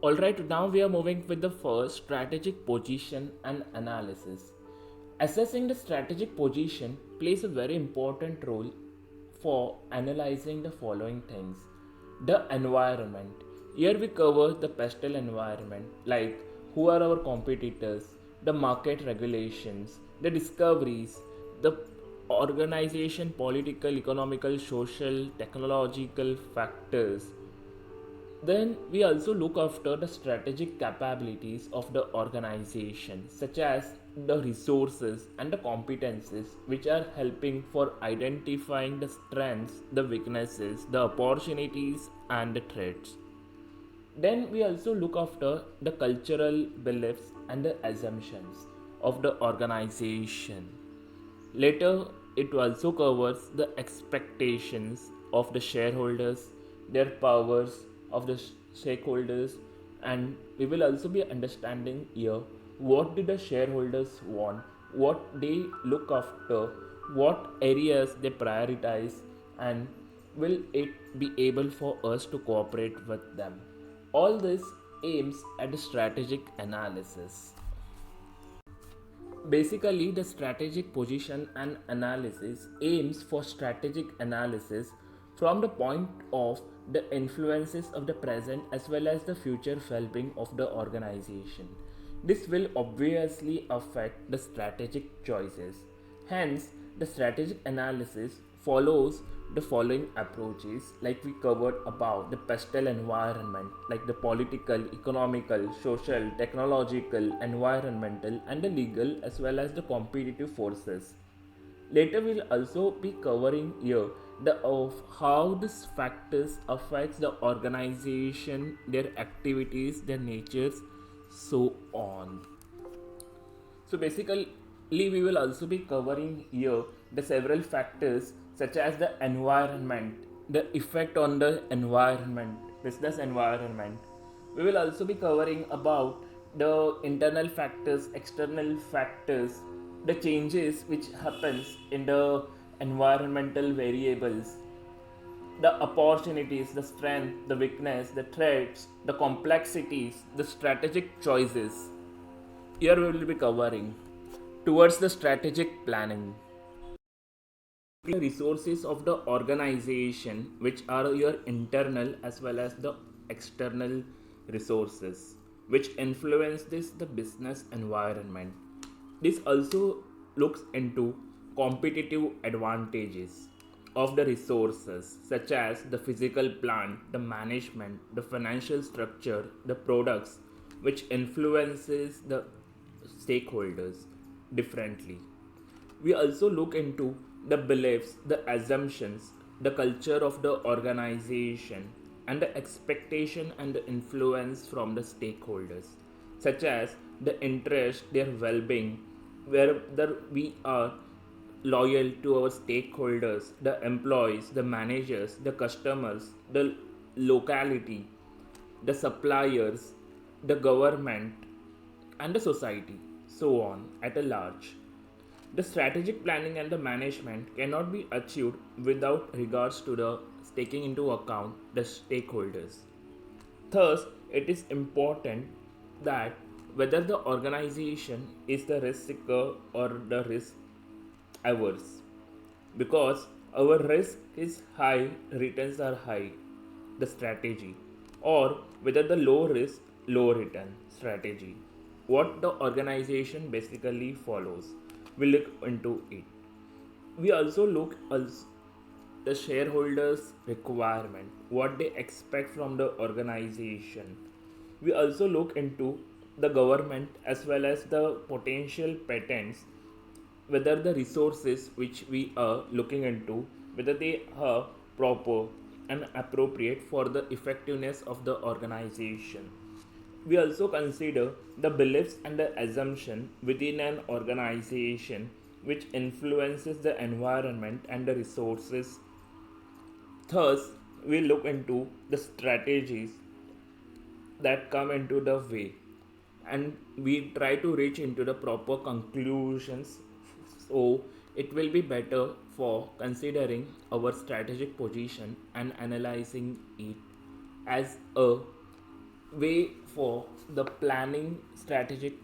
Alright, now we are moving with the first strategic position and analysis. Assessing the strategic position plays a very important role for analyzing the following things. The environment. Here we cover the pastel environment, like who are our competitors, the market regulations, the discoveries, the organization, political, economical, social, technological factors. Then we also look after the strategic capabilities of the organization, such as the resources and the competencies which are helping for identifying the strengths, the weaknesses, the opportunities, and the threats. Then we also look after the cultural beliefs and the assumptions of the organization. Later, it also covers the expectations of the shareholders, their powers of the stakeholders, and we will also be understanding here what did the shareholders want, what they look after, what areas they prioritize, and will it be able for us to cooperate with them. All this aims at a strategic analysis. Basically, the strategic position and analysis aims for strategic analysis from the point of the influences of the present as well as the future well-being of the organization. This will obviously affect the strategic choices. Hence, the strategic analysis follows the following approaches like we covered above: the pastel environment, like the political, economical, social, technological, environmental, and the legal as well as the competitive forces. Later we'll also be covering here the of how these factors affects the organization, their activities, their natures, so on. So basically, we will also be covering here the several factors such as the environment, the effect on the environment, business environment. We will also be covering about the internal factors, external factors, the changes which happens in the environmental variables, the opportunities, the strength, the weakness, the threats, the complexities, the strategic choices. Here we will be covering towards the strategic planning. The resources of the organization, which are your internal as well as the external resources, which influence the business environment. This also looks into competitive advantages of the resources such as the physical plant, the management, the financial structure, the products, which influences the stakeholders differently. We also look into the beliefs, the assumptions, the culture of the organization, and the expectation and the influence from the stakeholders, such as the interest, their well being, whether we are loyal to our stakeholders, the employees, the managers, the customers, the locality, the suppliers, the government, and the society, so on at a large. The strategic planning and the management cannot be achieved without regards to the taking into account the stakeholders. Thus, it is important that whether the organization is the risk seeker or the risk averse, because our risk is high, returns are high, the strategy, or whether the low risk, low return strategy, what the organization basically follows. We look into it. We also look also the shareholders' requirement, what they expect from the organization. We also look into the government as well as the potential patents, whether the resources which we are looking into, whether they are proper and appropriate for the effectiveness of the organization. We also consider the beliefs and the assumption within an organization which influences the environment and the resources. Thus, we look into the strategies that come into the way, and we try to reach into the proper conclusions, so it will be better for considering our strategic position and analyzing it as a way for the planning strategic